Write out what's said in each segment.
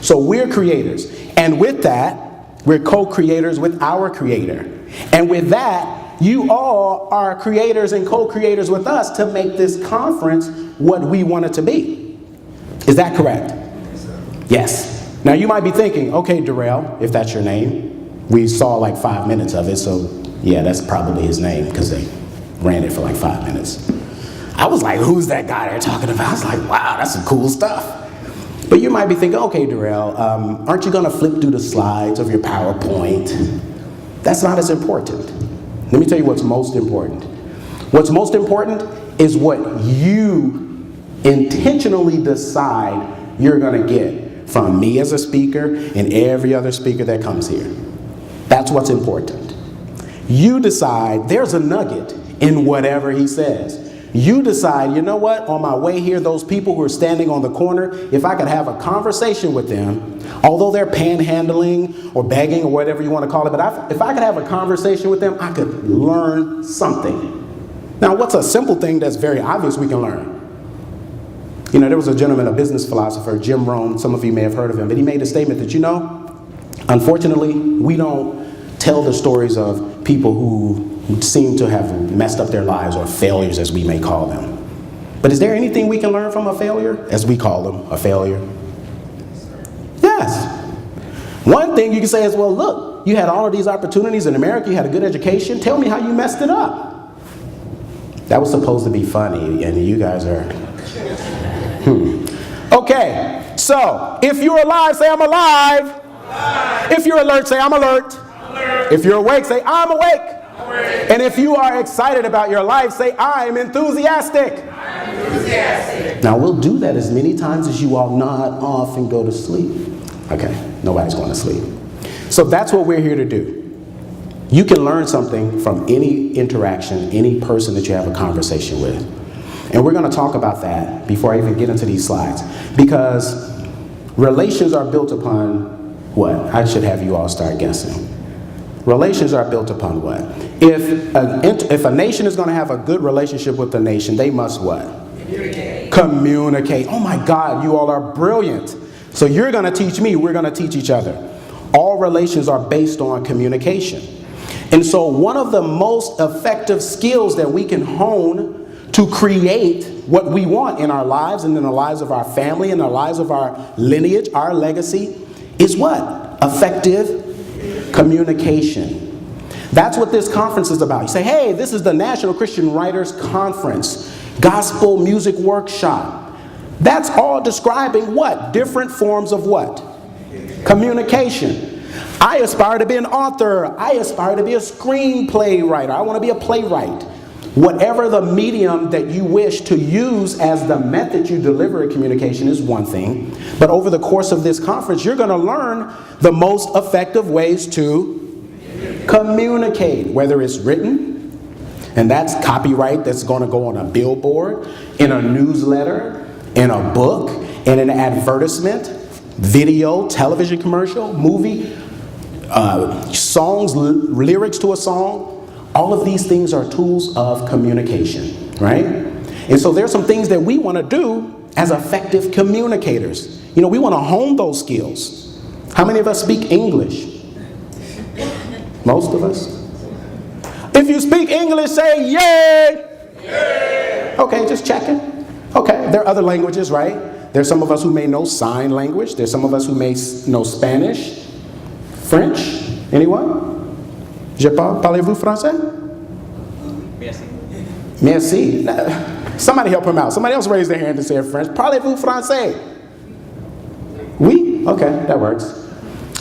So we're creators. And with that, we're co-creators with our Creator. And with that, you all are creators and co-creators with us to make this conference what we want it to be. Is that correct? Yes. Now you might be thinking, okay, DaRayl, if that's your name, we saw like 5 minutes of it, so yeah, that's probably his name because they ran it for like 5 minutes. I was like, who's that guy they're talking about? I was like, wow, that's some cool stuff. But you might be thinking, okay, DaRayl, aren't you going to flip through the slides of your PowerPoint? That's not as important. Let me tell you what's most important. What's most important is what you intentionally decide you're going to get from me as a speaker and every other speaker that comes here. That's what's important. You decide there's a nugget in whatever he says. You decide, you know what, on my way here, those people who are standing on the corner, if I could have a conversation with them, although they're panhandling or begging or whatever you want to call it, but if I could have a conversation with them, I could learn something. Now, what's a simple thing that's very obvious we can learn? You know, there was a gentleman, a business philosopher, Jim Rohn, some of you may have heard of him, but he made a statement that, you know, unfortunately, we don't tell the stories of people who seem to have messed up their lives, or failures as we may call them. But is there anything we can learn from a failure, as we call them, a failure? Yes. One thing you can say is, well, look, you had all of these opportunities in America, you had a good education, tell me how you messed it up. That was supposed to be funny, and you guys are, Okay, so if you're alive, say I'm alive. If you're alert, say I'm alert. If you're awake, say I'm awake. And if you are excited about your life, say I'm enthusiastic. Now we'll do that as many times as you all nod off and go to sleep. Okay, nobody's going to sleep. So that's what we're here to do. You can learn something from any interaction, any person that you have a conversation with. And we're going to talk about that before I even get into these slides. Because relations are built upon what? I should have you all start guessing. Relations are built upon what? If a nation is going to have a good relationship with the nation, they must what? Communicate. Oh my God, you all are brilliant. So you're going to teach me, we're going to teach each other. All relations are based on communication. And so one of the most effective skills that we can hone to create what we want in our lives and in the lives of our family and the lives of our lineage, our legacy, is what? Effective communication. That's what this conference is about. You say, hey, this is the National Christian Writers Conference, Gospel Music Workshop. That's all describing what? Different forms of what? Communication. I aspire to be an author. I aspire to be a screenplay writer. I want to be a playwright. Whatever the medium that you wish to use as the method you deliver a communication is one thing. But over the course of this conference, you're going to learn the most effective ways to communicate, whether it's written, and that's copyright that's going to go on a billboard, in a newsletter, in a book, in an advertisement, video, television commercial, movie, songs, lyrics to a song. All of these things are tools of communication, right? And so there's some things that we want to do as effective communicators. You know, we want to hone those skills. How many of us speak English? Most of us. If you speak English, say yay. Yay. Okay, just checking. Okay, there are other languages, right? There's some of us who may know sign language. There's some of us who may know Spanish, French. Anyone? Je parle, parlez-vous français? Merci. Merci. Somebody help him out. Somebody else raise their hand and say French. Parlez-vous français? Oui? Okay, that works.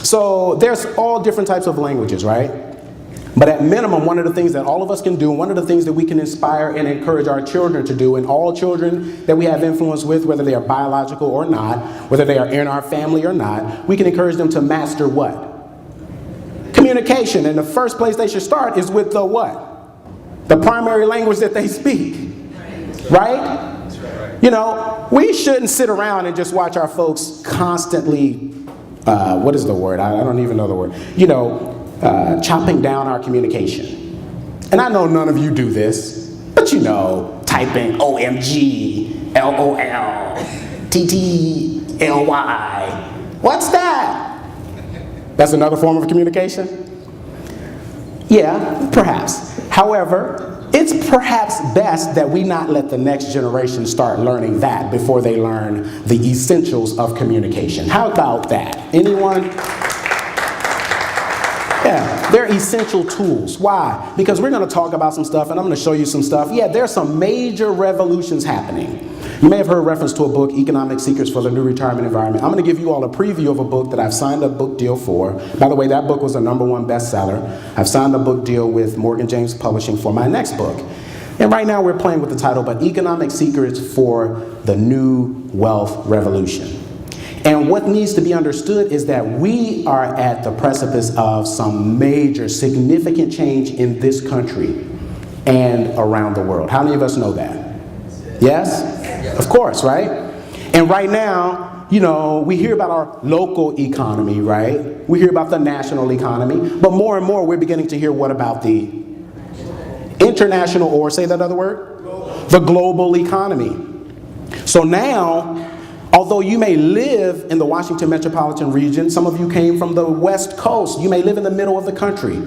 So there's all different types of languages, right? But at minimum, one of the things that all of us can do, one of the things that we can inspire and encourage our children to do, and all children that we have influence with, whether they are biological or not, whether they are in our family or not, we can encourage them to master what? Communication. And the first place they should start is with the what? The primary language that they speak. Right? You know, we shouldn't sit around and just watch our folks constantly, what is the word? I don't even know the word. You know, chopping down our communication. And I know none of you do this, but you know, typing OMG, LOL, TTLY, What's that? That's another form of communication? Yeah, perhaps. However, it's perhaps best that we not let the next generation start learning that before they learn the essentials of communication. How about that? Anyone? Yeah, they're essential tools. Why? Because we're going to talk about some stuff, and I'm going to show you some stuff. Yeah, there's some major revolutions happening. You may have heard reference to a book, Economic Secrets for the New Retirement Environment. I'm going to give you all a preview of a book that I've signed a book deal for. By the way, that book was a #1 bestseller. I've signed a book deal with Morgan James Publishing for my next book. And right now we're playing with the title, but Economic Secrets for the New Wealth Revolution. And what needs to be understood is that we are at the precipice of some major, significant change in this country and around the world. How many of us know that? Yes? Of course, right? And right now, you know, we hear about our local economy, right? We hear about the national economy, but more and more we're beginning to hear what about the international, or say that other word? The global economy. So now, although you may live in the Washington metropolitan region, some of you came from the West Coast, you may live in the middle of the country.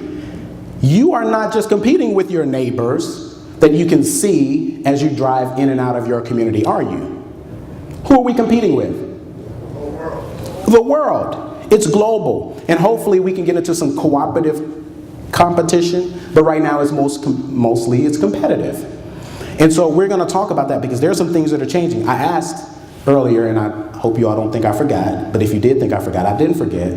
You are not just competing with your neighbors that you can see as you drive in and out of your community, are you? Who are we competing with? The world. It's global. And hopefully we can get into some cooperative competition, but right now it's mostly it's competitive. And so we're going to talk about that because there are some things that are changing. I asked earlier, and I hope you all don't think I forgot, but if you did think I forgot, I didn't forget.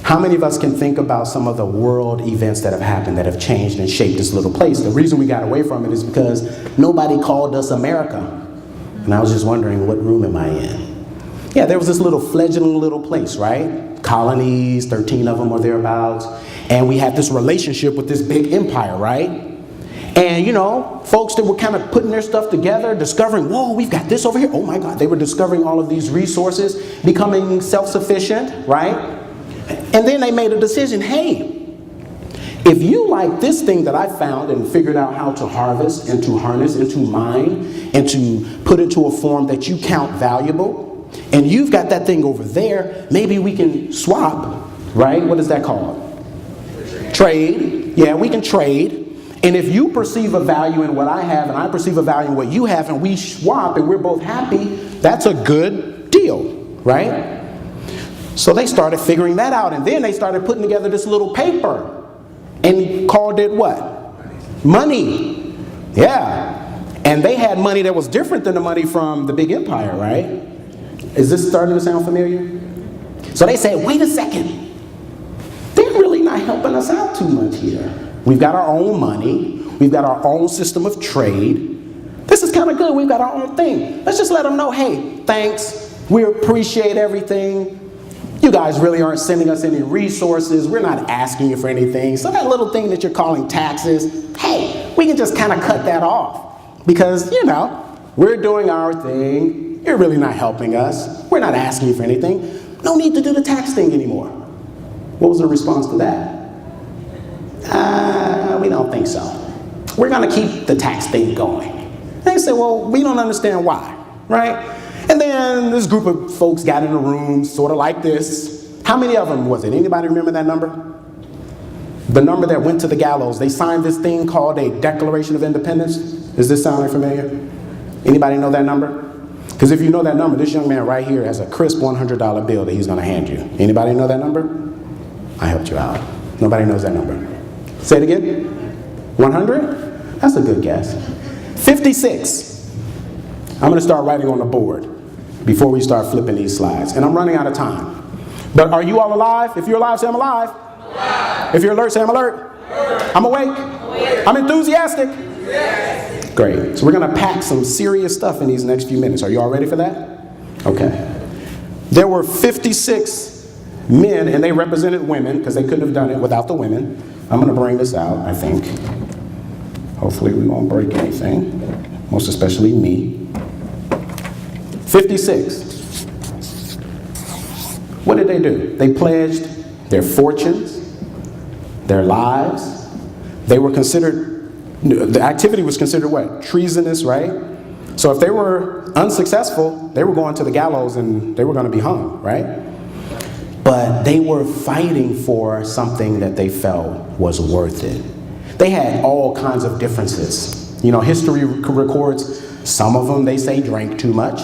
How many of us can think about some of the world events that have happened that have changed and shaped this little place? The reason we got away from it is because nobody called us America. And I was just wondering, what room am I in? Yeah, there was this little fledgling little place, right? Colonies, 13 of them or thereabouts. And we had this relationship with this big empire, right? And, you know, folks that were kind of putting their stuff together, discovering, whoa, we've got this over here. Oh, my God. They were discovering all of these resources, becoming self-sufficient, right? And then they made a decision, hey, if you like this thing that I found and figured out how to harvest and to harness and to mine and to put into a form that you count valuable, and you've got that thing over there, maybe we can swap, right? What is that called? Trade. Yeah, we can trade. And if you perceive a value in what I have and I perceive a value in what you have and we swap and we're both happy, that's a good deal, right? So they started figuring that out, and then they started putting together this little paper and called it what? Money. Yeah. And they had money that was different than the money from the big empire, right? Is this starting to sound familiar? So they said, wait a second. They're really not helping us out too much here. We've got our own money. We've got our own system of trade. This is kind of good. We've got our own thing. Let's just let them know, hey, thanks. We appreciate everything. You guys really aren't sending us any resources. We're not asking you for anything. So that little thing that you're calling taxes, hey, we can just kind of cut that off. Because, you know, we're doing our thing. You're really not helping us. We're not asking you for anything. No need to do the tax thing anymore. What was the response to that? We don't think so. We're going to keep the tax thing going. They said, well, we don't understand why, right? And then this group of folks got in a room, sort of like this. How many of them was it? Anybody remember that number? The number that went to the gallows. They signed this thing called a Declaration of Independence. Does this sound familiar? Anybody know that number? Because if you know that number, this young man right here has a crisp $100 bill that he's going to hand you. Anybody know that number? I helped you out. Nobody knows that number. Say it again. 100? That's a good guess. 56. I'm going to start writing on the board before we start flipping these slides. And I'm running out of time. But are you all alive? If you're alive, say I'm alive. Alive. If you're alert, say I'm alert. Alert. I'm awake. Awake. I'm enthusiastic. Yes. Great. So we're going to pack some serious stuff in these next few minutes. Are you all ready for that? Okay. There were 56 men, and they represented women because they couldn't have done it without the women. I'm going to bring this out, I think. Hopefully we won't break anything, most especially me. 56. What did they do? They pledged their fortunes, their lives. They were considered, the activity was considered what? Treasonous, right? So if they were unsuccessful, they were going to the gallows and they were going to be hung, right? but they were fighting for something that they felt was worth it. They had all kinds of differences. You know, history records some of them, they say, drank too much.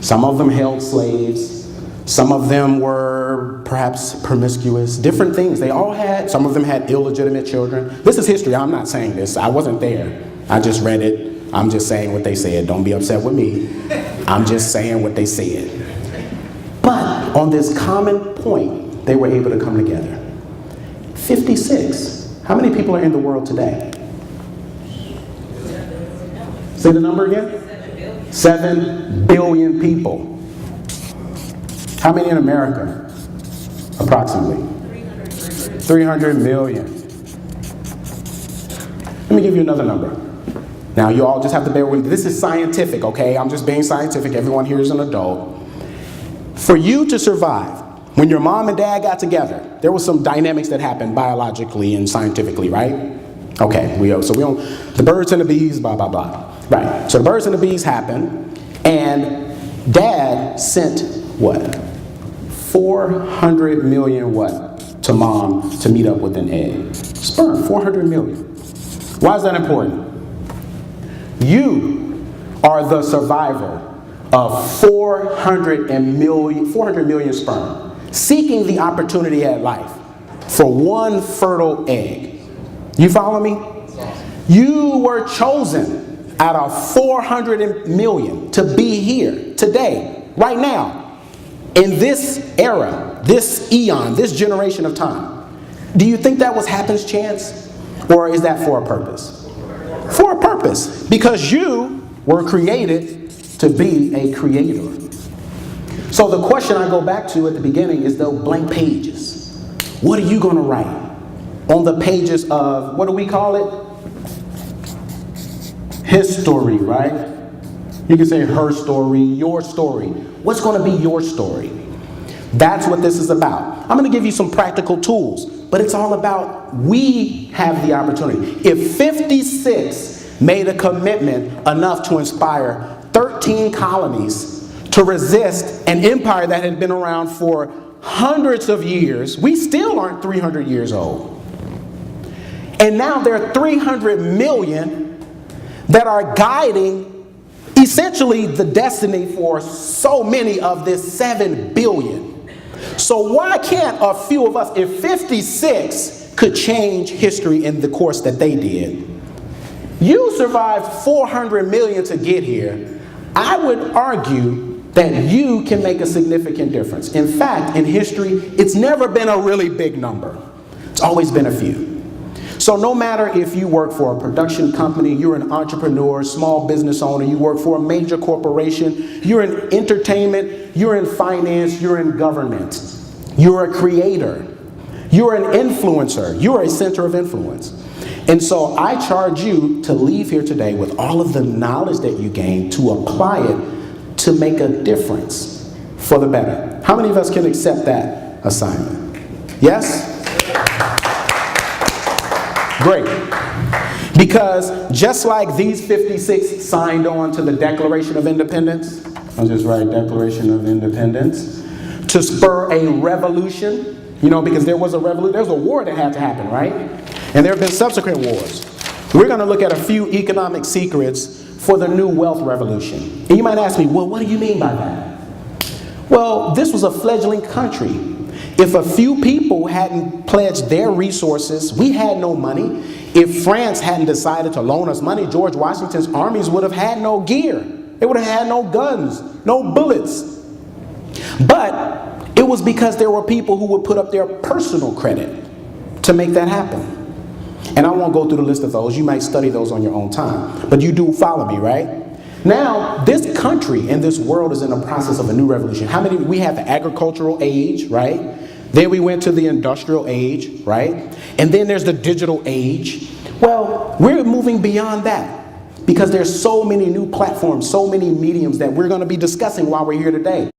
Some of them held slaves. Some of them were perhaps promiscuous. Different things. They all had, some of them had illegitimate children. This is history. I'm not saying this. I wasn't there. I just read it. I'm just saying what they said. Don't be upset with me. I'm just saying what they said. But on this common point, they were able to come together. 56. How many people are in the world today? Say the number again? 7 billion people. How many in America? Approximately 300 million. Let me give you another number. Now you all just have to bear with me. This is scientific, okay? I'm just being scientific. Everyone here is an adult. For you to survive, when your mom and dad got together, there was some dynamics that happened biologically and scientifically, right? Okay, the birds and the bees, blah, blah, blah. Right, so the birds and the bees happened, and dad sent what? 400 million what? To mom to meet up with an egg. Sperm, 400 million. Why is that important? You are the survivor of 400 million sperm, seeking the opportunity at life for one fertile egg. You follow me? You were chosen out of 400 million to be here today, right now, in this era, this eon, this generation of time. Do you think that was happenstance? Or is that for a purpose? For a purpose. Because you were created to be a creator. So the question I go back to at the beginning is the blank pages. What are you going to write on the pages of, what do we call it? History, right? You can say her story, your story. What's going to be your story? That's what this is about. I'm going to give you some practical tools, but it's all about we have the opportunity. If 56 made a commitment enough to inspire 13 colonies to resist an empire that had been around for hundreds of years, we still aren't 300 years old. And now there are 300 million that are guiding essentially the destiny for so many of this 7 billion. So why can't a few of us, if 56 could change history in the course that they did, you survived 400 million to get here, I would argue that you can make a significant difference. In fact, in history, it's never been a really big number. It's always been a few. So no matter if you work for a production company, you're an entrepreneur, small business owner, you work for a major corporation, you're in entertainment, you're in finance, you're in government, you're a creator, you're an influencer, you're a center of influence. And so I charge you to leave here today with all of the knowledge that you gained to apply it to make a difference for the better. How many of us can accept that assignment? Yes? Great. Because just like these 56 signed on to the Declaration of Independence, I'll just write Declaration of Independence, to spur a revolution, you know, because there was a revolution, there was a war that had to happen, right? And there have been subsequent wars. We're going to look at a few economic secrets for the new wealth revolution. And you might ask me, well, what do you mean by that? Well, this was a fledgling country. If a few people hadn't pledged their resources, we had no money. If France hadn't decided to loan us money, George Washington's armies would have had no gear. They would have had no guns, no bullets. But it was because there were people who would put up their personal credit to make that happen. And I won't go through the list of those. You might study those on your own time. But you do follow me, right? Now, this country and this world is in the process of a new revolution. We have the agricultural age, right? Then we went to the industrial age, right? And then there's the digital age. Well, we're moving beyond that because there's so many new platforms, so many mediums that we're going to be discussing while we're here today.